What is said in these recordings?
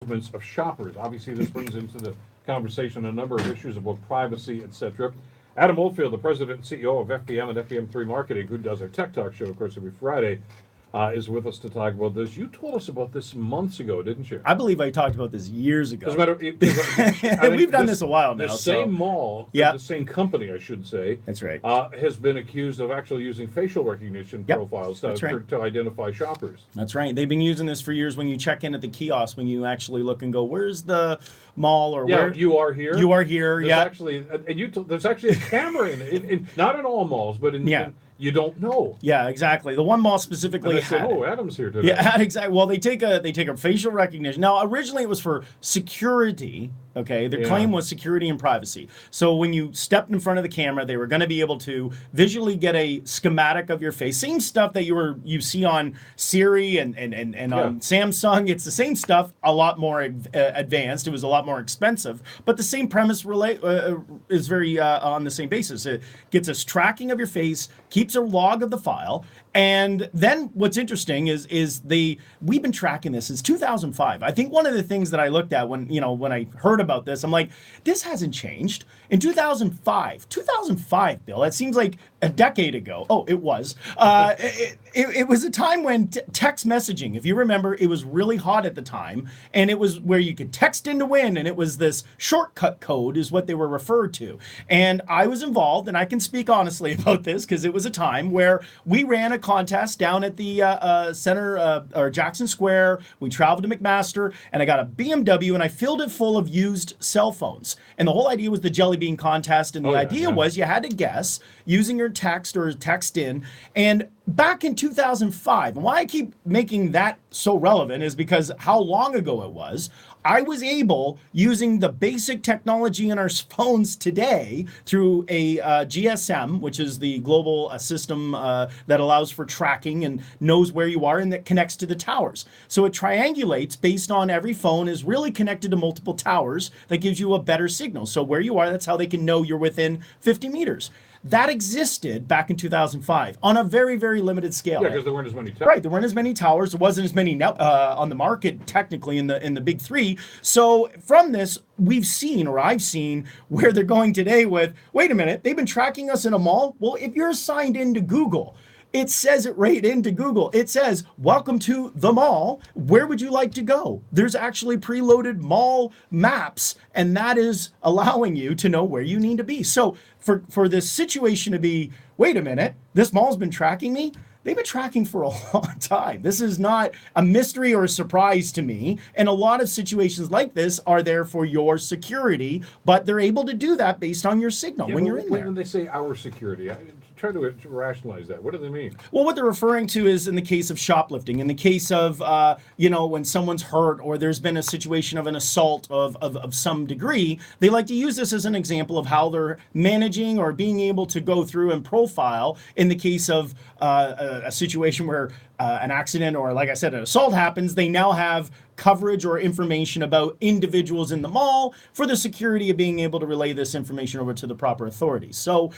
of shoppers. Obviously, this brings into the conversation a number of issues about privacy, etc. Adam Oldfield, the president and CEO of FBM and FBM3 Marketing, who does our Tech Talk show, of course, every Friday, is with us to talk about this. You told us about this months ago, didn't you? I believe I talked about this years ago. Doesn't matter. We've done this a while now. The same mall, yeah, the same company, I should say. That's right. Has been accused of actually using facial recognition profiles to identify shoppers. That's right. They've been using this for years. When you check in at the kiosk, when you actually look and go, "Where's the mall?" or "Where you are here." You are here. There's actually, there's actually a camera in not in all malls, but in you don't know. Yeah, exactly. The one mall specifically and said, "Oh, Adam's here today." Yeah, exactly. Well, they take a facial recognition. Now, originally it was for security. Okay, their claim was security and privacy. So when you stepped in front of the camera, they were going to be able to visually get a schematic of your face. Same stuff that you see on Siri and on Samsung. It's the same stuff, a lot more advanced. It was a lot more expensive, but the same premise is very on the same basis. It gets us tracking of your face, keeps a log of the file. And then what's interesting is we've been tracking this since 2005. I think one of the things that I looked at when I heard about this, I'm like, this hasn't changed. In 2005, Bill, that seems like a decade ago. Oh, it was. It was a time when text messaging, if you remember, it was really hot at the time, and it was where you could text in to win, and it was this shortcut code is what they were referred to. And I was involved, and I can speak honestly about this because it was a time where we ran a contest down at the center or Jackson Square. We traveled to McMaster, and I got a BMW, and I filled it full of used cell phones. And the whole idea was the Jelly Bean contest, and the idea was you had to guess using your text or text in. And back in 2005, and why I keep making that so relevant is because how long ago it was. I was able, using the basic technology in our phones today through a GSM, which is the global system that allows for tracking and knows where you are and that connects to the towers. So it triangulates based on every phone is really connected to multiple towers that gives you a better signal. So where you are, that's how they can know you're within 50 meters. That existed back in 2005 on a very, very limited scale. Yeah, because there weren't as many towers. Right, there weren't as many towers. There wasn't as many on the market, technically, in the big three. So from this, I've seen where they're going today with, wait a minute, they've been tracking us in a mall. Well, if you're signed into Google, it says it right into Google. It says, welcome to the mall. Where would you like to go? There's actually preloaded mall maps, and that is allowing you to know where you need to be. So for this situation to be, wait a minute, this mall's been tracking me? They've been tracking for a long time. This is not a mystery or a surprise to me. And a lot of situations like this are there for your security, but they're able to do that based on your signal when you're in there. When they say our security, try to rationalize that. What do they mean? Well, what they're referring to is in the case of shoplifting, in the case of, when someone's hurt or there's been a situation of an assault of some degree, they like to use this as an example of how they're managing or being able to go through and profile in the case of a situation where an accident or, like I said, an assault happens. They now have coverage or information about individuals in the mall for the security of being able to relay this information over to the proper authorities. So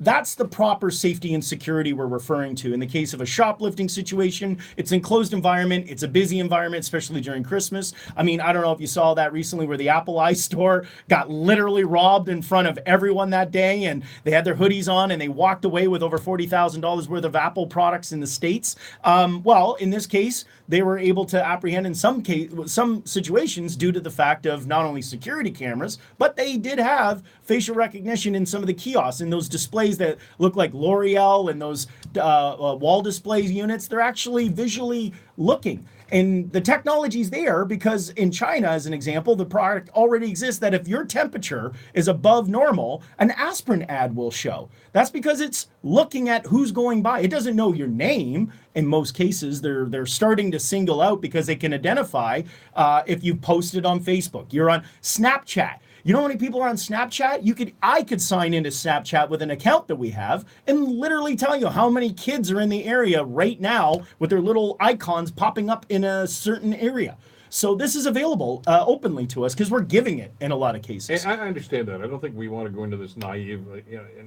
that's the proper safety and security we're referring to. In the case of a shoplifting situation, it's an enclosed environment. It's a busy environment, especially during Christmas. I mean, I don't know if you saw that recently where the Apple store got literally robbed in front of everyone that day, and they had their hoodies on and they walked away with over $40,000 worth of Apple products in the States. Well, in this case, they were able to apprehend in some situations due to the fact of not only security cameras, but they did have facial recognition in some of the kiosks, in those displays that look like L'Oreal and those wall display units. They're actually visually looking. And the technology's there because in China, as an example, the product already exists that if your temperature is above normal, an aspirin ad will show. That's because it's looking at who's going by. It doesn't know your name. In most cases, they're starting to single out because they can identify if you posted on Facebook. You're on Snapchat. You know how many people are on Snapchat? I could sign into Snapchat with an account that we have and literally tell you how many kids are in the area right now with their little icons popping up in a certain area. So this is available openly to us because we're giving it in a lot of cases. And I understand that. I don't think we want to go into this naive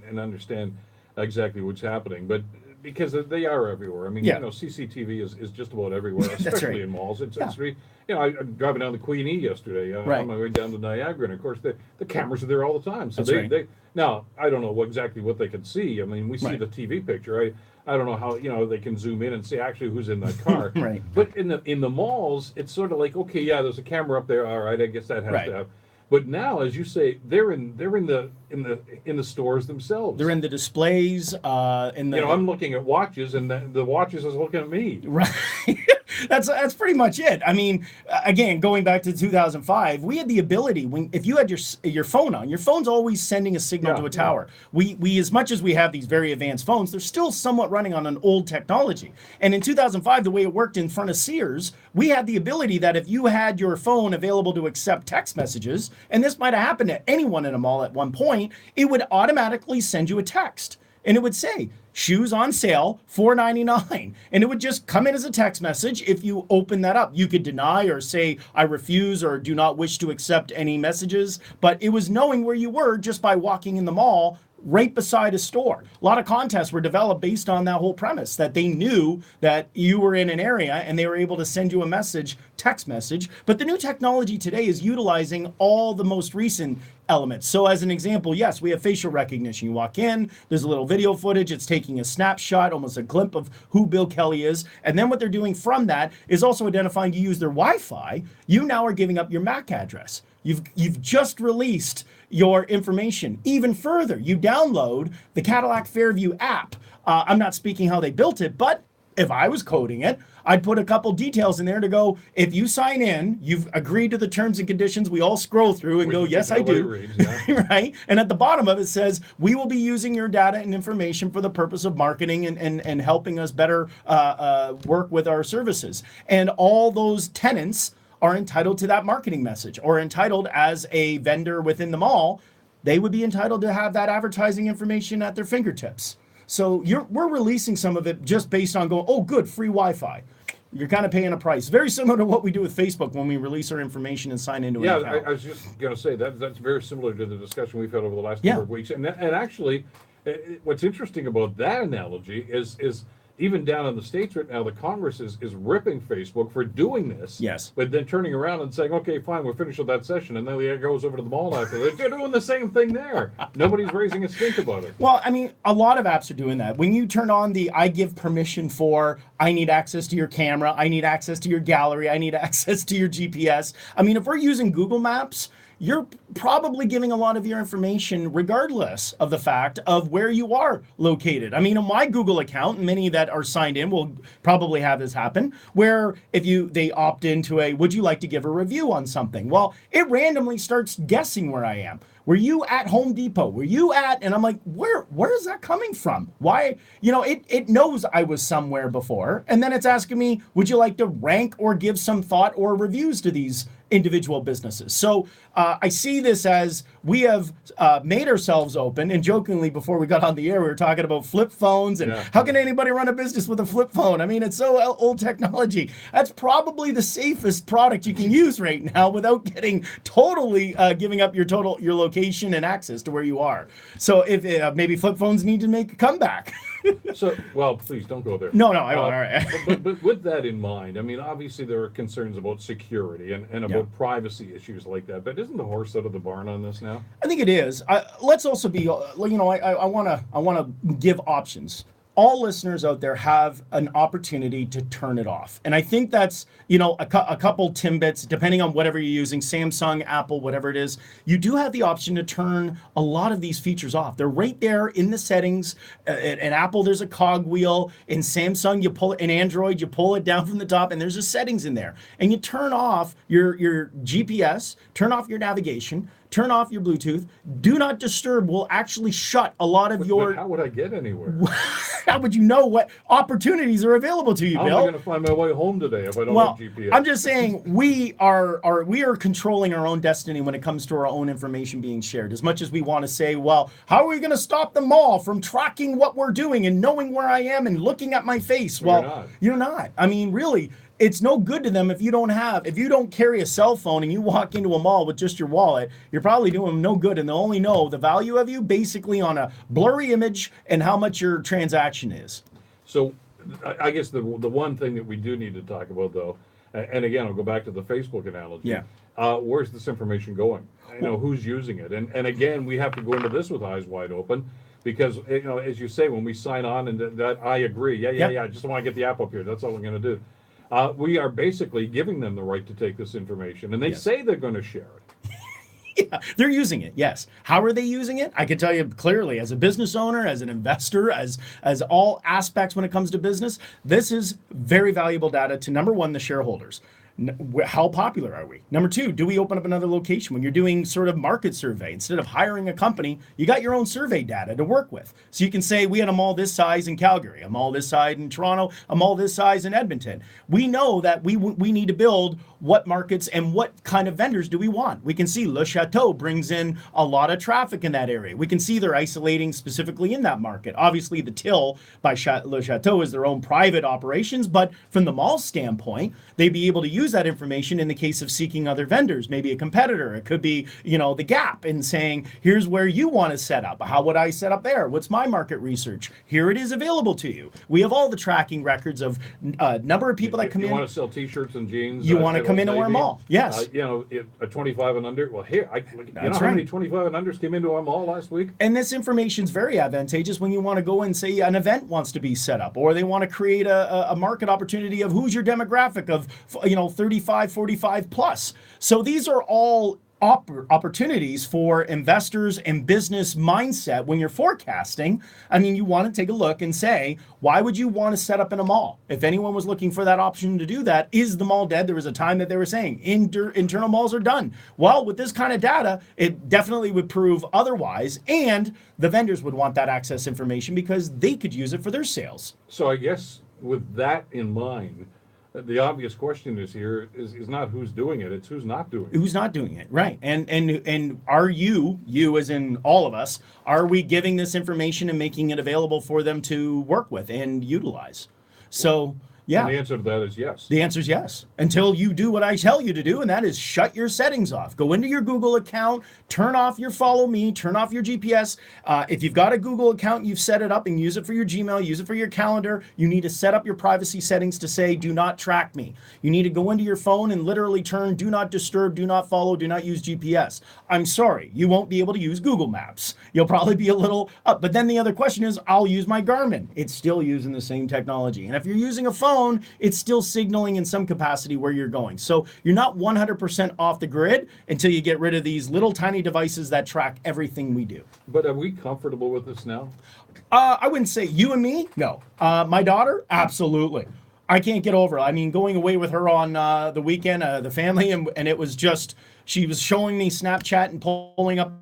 and understand exactly what's happening. But because they are everywhere. I mean, Yeah. you know, CCTV is just about everywhere, especially right. in malls. It's Yeah. you know, I'm driving down the Queen E yesterday Right. on my way down to Niagara, and of course the cameras are there all the time. So That's right. they now I don't know exactly what they can see. I mean, we see Right. the TV picture. I don't know how, you know, they can zoom in and see actually who's in that car. Right. But in the malls, it's sort of like, okay, yeah, there's a camera up there. All right, I guess that has Right. to have. But now, as you say, they're in the stores themselves. They're in the displays, in the. You know, I'm looking at watches, and the watches is looking at me. Right. That's pretty much it. I mean, again, going back to 2005, we had the ability when if you had your phone on, your phone's always sending a signal Yeah, to a tower. We as much as we have these very advanced phones, they're still somewhat running on an old technology. And in 2005, the way it worked in front of Sears, we had the ability that if you had your phone available to accept text messages, and this might have happened to anyone in a mall at one point, it would automatically send you a text. And it would say, shoes on sale, $4.99. And it would just come in as a text message. If you open that up, you could deny or say, I refuse or do not wish to accept any messages. But it was knowing where you were just by walking in the mall right beside a store. A lot of contests were developed based on that whole premise that they knew that you were in an area and they were able to send you a message, text message. But the new technology today is utilizing all the most recent elements. So as an example, yes, we have facial recognition. You walk in, there's a little video footage, it's taking a snapshot, almost a glimpse of who Bill Kelly is. And then what they're doing from that is also identifying you use their Wi-Fi. You now are giving up your MAC address. You've just released your information even further. You download the Cadillac Fairview app. I'm not speaking how they built it, but if I was coding it, I'd put a couple details in there to go, if you sign in, you've agreed to the terms and conditions. We all scroll through and go, yes, I do. Reads, yeah. Right? And at the bottom of it says, we will be using your data and information for the purpose of marketing and helping us better work with our services. And all those tenants are entitled to that marketing message, or entitled as a vendor within the mall, they would be entitled to have that advertising information at their fingertips. So we're releasing some of it just based on going, oh, good, free Wi-Fi. You're kind of paying a price. Very similar to what we do with Facebook when we release our information and sign into an account. I was just going to say that's very similar to the discussion we've had over the last Yeah. number of weeks. And actually, what's interesting about that analogy is even down in the States right now, the Congress is ripping Facebook for doing this. Yes. But then turning around and saying, okay, fine, we're finished with that session. And then the guy goes over to the mall after. They're doing the same thing there. Nobody's raising a stink about it. Well, I mean, a lot of apps are doing that. When you turn on the I give permission for, I need access to your camera, I need access to your gallery, I need access to your GPS. I mean, if we're using Google Maps, you're probably giving a lot of your information regardless of the fact of where you are located. I mean, on my Google account, many that are signed in will probably have this happen, where if they opt into would you like to give a review on something? Well, it randomly starts guessing where I am. Were you at Home Depot? Were you at, and I'm like, where is that coming from? Why, it knows I was somewhere before. And then it's asking me, would you like to rank or give some thought or reviews to these individual businesses? So I see this as we have made ourselves open, and jokingly before we got on the air, we were talking about flip phones and how can anybody run a business with a flip phone? I mean, it's so old technology. That's probably the safest product you can use right now without getting totally giving up your location and access to where you are. So if maybe flip phones need to make a comeback. So, well, please don't go there. No, I won't. All right. but with that in mind, I mean, obviously there are concerns about security and about privacy issues like that. But isn't the horse out of the barn on this now? I think it is. Let's also be, I want to give options. All listeners out there have an opportunity to turn it off. And I think that's, a couple Timbits, depending on whatever you're using, Samsung, Apple, whatever it is, you do have the option to turn a lot of these features off. They're right there in the settings. In Apple, there's a cog wheel. In Samsung, you pull it. In Android, you pull it down from the top, and there's a settings in there. And you turn off your GPS, turn off your navigation, turn off your Bluetooth. Do not disturb will actually shut a lot of your... But how would I get anywhere? How would you know what opportunities are available to you, How Bill? am I going to find my way home today if I don't have GPS? I'm just saying we are controlling our own destiny when it comes to our own information being shared. As much as we want to say, well, how are we going to stop the mall from tracking what we're doing and knowing where I am and looking at my face? Well, you're not. I mean, really, it's no good to them if you don't carry a cell phone and you walk into a mall with just your wallet, you're probably doing them no good, and they'll only know the value of you basically on a blurry image and how much your transaction is. So I guess the one thing that we do need to talk about, though, and again, I'll go back to the Facebook analogy. Yeah. Where's this information going? Who's using it? And again, we have to go into this with eyes wide open because, as you say, when we sign on, and that I agree. Yeah. I just want to get the app up here. That's all we're going to do. We are basically giving them the right to take this information, and they say they're going to share it. Yeah, they're using it. Yes. How are they using it? I can tell you clearly, as a business owner, as an investor, as all aspects when it comes to business, this is very valuable data to, number one, the shareholders. How popular are we? Number two, do we open up another location? When you're doing sort of market survey, instead of hiring a company, you got your own survey data to work with. So you can say, we had a mall this size in Calgary, a mall this size in Toronto, a mall this size in Edmonton. We know that we need to build what markets and what kind of vendors do we want. We can see Le Chateau brings in a lot of traffic in that area. We can see they're isolating specifically in that market. Obviously, the Till by Le Chateau is their own private operations, but from the mall standpoint, they'd be able to use that information in the case of seeking other vendors, maybe a competitor. It could be, the Gap, and saying, here's where you want to set up. How would I set up there? What's my market research? Here it is available to you. We have all the tracking records of number of people that come in. You want to sell T-shirts and jeans? You want to come into our mall? Yes. A 25 and under. Well, here, That's how many 25 and unders came into our mall last week? And this information is very advantageous when you want to go and say an event wants to be set up, or they want to create a market opportunity of who's your demographic of 35, 45 plus. So these are all opportunities for investors and business mindset when you're forecasting. I mean, you want to take a look and say, why would you want to set up in a mall? If anyone was looking for that option to do that, is the mall dead? There was a time that they were saying internal malls are done. Well, with this kind of data, it definitely would prove otherwise, and the vendors would want that access information because they could use it for their sales. So I guess with that in mind, the obvious question is not who's doing it, it's who's not doing it. Who's not doing it, right? And are you as in all of us, are we giving this information and making it available for them to work with and utilize? So, yeah. And the answer to that is yes. The answer is yes. Until you do what I tell you to do, and that is shut your settings off. Go into your Google account, turn off your follow me, turn off your GPS. If you've got a Google account, you've set it up and use it for your Gmail, use it for your calendar. You need to set up your privacy settings to say, do not track me. You need to go into your phone and literally turn do not disturb, do not follow, do not use GPS. I'm sorry, you won't be able to use Google Maps. You'll probably be a little up. But then the other question is, I'll use my Garmin. It's still using the same technology. And if you're using a phone, it's still signaling in some capacity where you're going. So you're not 100% off the grid until you get rid of these little tiny devices that track everything we do. But are we comfortable with this now? I wouldn't say you and me, no. My daughter, absolutely. I can't get over it. I mean, going away with her on the weekend, the family, and it was just, she was showing me Snapchat and pulling up